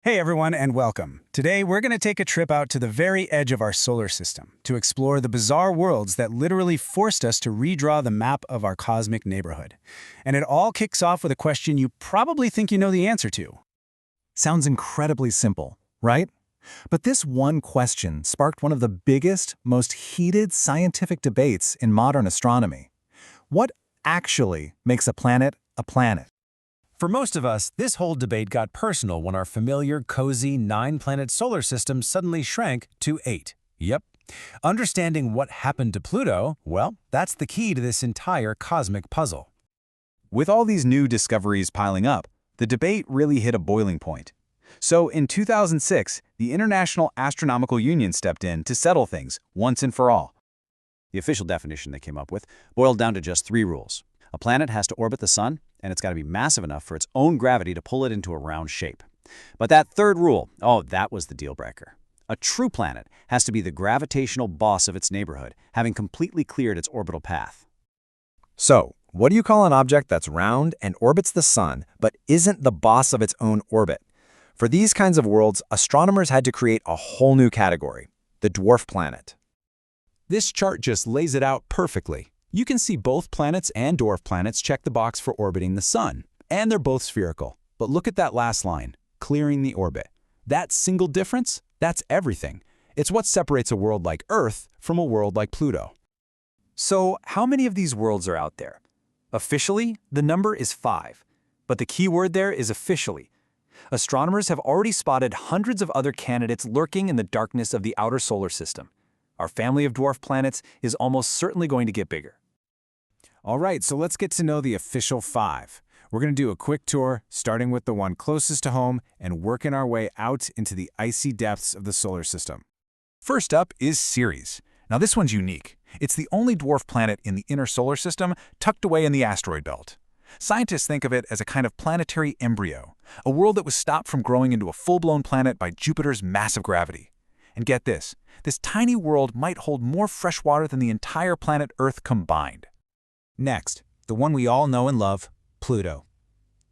Hey everyone, and welcome. Today we're going to take a trip out to the very edge of our solar system to explore the bizarre worlds that literally forced us to redraw the map of our cosmic neighborhood. And it all kicks off with a question you probably think you know the answer to. Sounds incredibly simple, right? But this one question sparked one of the biggest, most heated scientific debates in modern astronomy. What actually makes a planet a planet? For most of us, this whole debate got personal when our familiar, cozy, 9-planet solar system suddenly shrank to 8. Yep. Understanding what happened to Pluto, well, that's the key to this entire cosmic puzzle. With all these new discoveries piling up, the debate really hit a boiling point. So in 2006, the International Astronomical Union stepped in to settle things once and for all. The official definition they came up with boiled down to just 3 rules. A planet has to orbit the sun, and it's got to be massive enough for its own gravity to pull it into a round shape. But that third rule, that was the deal breaker. A true planet has to be the gravitational boss of its neighborhood, having completely cleared its orbital path. So, what do you call an object that's round and orbits the sun, but isn't the boss of its own orbit? For these kinds of worlds, astronomers had to create a whole new category, the dwarf planet. This chart just lays it out perfectly. You can see both planets and dwarf planets check the box for orbiting the sun, and they're both spherical. But look at that last line, clearing the orbit. That single difference, that's everything. It's what separates a world like Earth from a world like Pluto. So, how many of these worlds are out there? Officially, the number is 5. But the key word there is officially. Astronomers have already spotted hundreds of other candidates lurking in the darkness of the outer solar system. Our family of dwarf planets is almost certainly going to get bigger. All right, so let's get to know the official 5. We're going to do a quick tour, starting with the one closest to home and working our way out into the icy depths of the solar system. First up is Ceres. Now this one's unique. It's the only dwarf planet in the inner solar system tucked away in the asteroid belt. Scientists think of it as a kind of planetary embryo, a world that was stopped from growing into a full-blown planet by Jupiter's massive gravity. And get this tiny world might hold more fresh water than the entire planet Earth combined. Next, the one we all know and love, Pluto.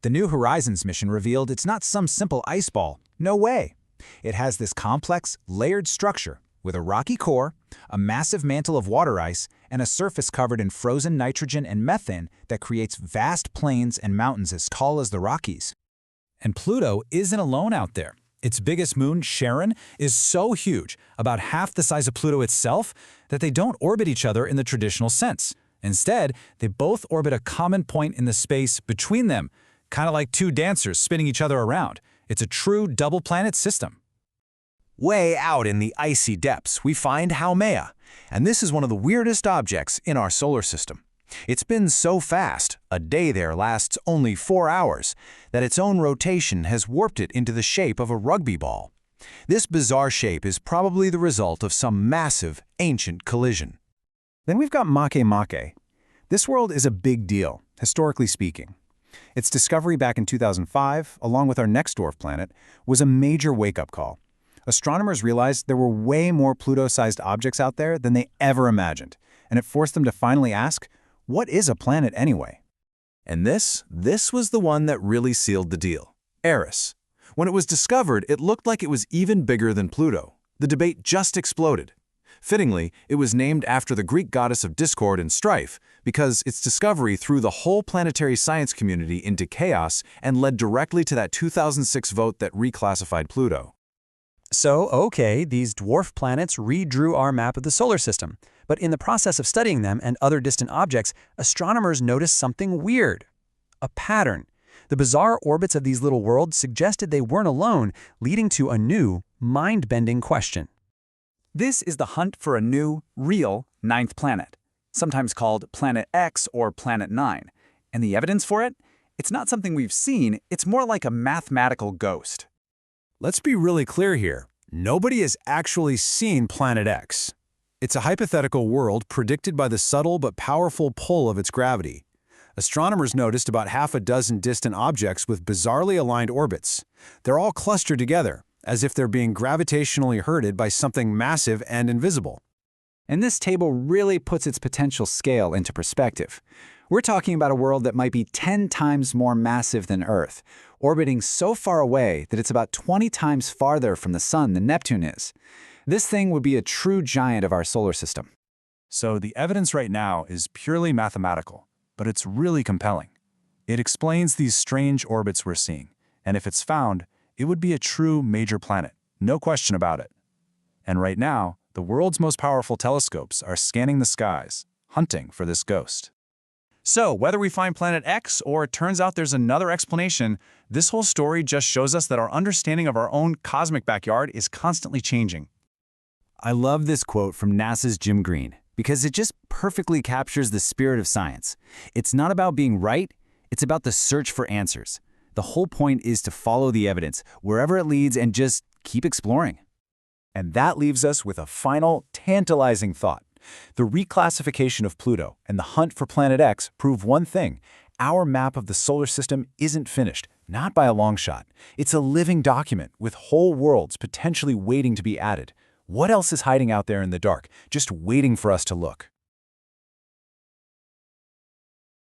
The New Horizons mission revealed it's not some simple ice ball. No way. It has this complex, layered structure with a rocky core, a massive mantle of water ice, and a surface covered in frozen nitrogen and methane that creates vast plains and mountains as tall as the Rockies. And Pluto isn't alone out there. Its biggest moon, Charon, is so huge, about half the size of Pluto itself, that they don't orbit each other in the traditional sense. Instead, they both orbit a common point in the space between them, kind of like 2 dancers spinning each other around. It's a true double-planet system. Way out in the icy depths, we find Haumea, and this is one of the weirdest objects in our solar system. It's been so fast, a day there lasts only 4 hours, that its own rotation has warped it into the shape of a rugby ball. This bizarre shape is probably the result of some massive, ancient collision. Then we've got Makemake. This world is a big deal, historically speaking. Its discovery back in 2005, along with our next dwarf planet, was a major wake-up call. Astronomers realized there were way more Pluto-sized objects out there than they ever imagined, and it forced them to finally ask, what is a planet anyway? And this was the one that really sealed the deal. Eris. When it was discovered, it looked like it was even bigger than Pluto. The debate just exploded. Fittingly, it was named after the Greek goddess of discord and strife, because its discovery threw the whole planetary science community into chaos and led directly to that 2006 vote that reclassified Pluto. So, okay, these dwarf planets redrew our map of the solar system. But in the process of studying them and other distant objects, astronomers noticed something weird. A pattern. The bizarre orbits of these little worlds suggested they weren't alone, leading to a new, mind-bending question. This is the hunt for a new, real, 9th planet, sometimes called Planet X or Planet 9. And the evidence for it? It's not something we've seen, it's more like a mathematical ghost. Let's be really clear here. Nobody has actually seen Planet X. It's a hypothetical world predicted by the subtle but powerful pull of its gravity. Astronomers noticed about half a dozen distant objects with bizarrely aligned orbits. They're all clustered together, as if they're being gravitationally herded by something massive and invisible. And this table really puts its potential scale into perspective. We're talking about a world that might be 10 times more massive than Earth, orbiting so far away that it's about 20 times farther from the Sun than Neptune is. This thing would be a true giant of our solar system. So the evidence right now is purely mathematical, but it's really compelling. It explains these strange orbits we're seeing, and if it's found, it would be a true major planet, no question about it. And right now, the world's most powerful telescopes are scanning the skies, hunting for this ghost. So, whether we find Planet X or it turns out there's another explanation, this whole story just shows us that our understanding of our own cosmic backyard is constantly changing. I love this quote from NASA's Jim Green because it just perfectly captures the spirit of science. It's not about being right, it's about the search for answers. The whole point is to follow the evidence, wherever it leads, and just keep exploring. And that leaves us with a final, tantalizing thought. The reclassification of Pluto and the hunt for Planet X prove one thing. Our map of the solar system isn't finished, not by a long shot. It's a living document with whole worlds potentially waiting to be added. What else is hiding out there in the dark, just waiting for us to look?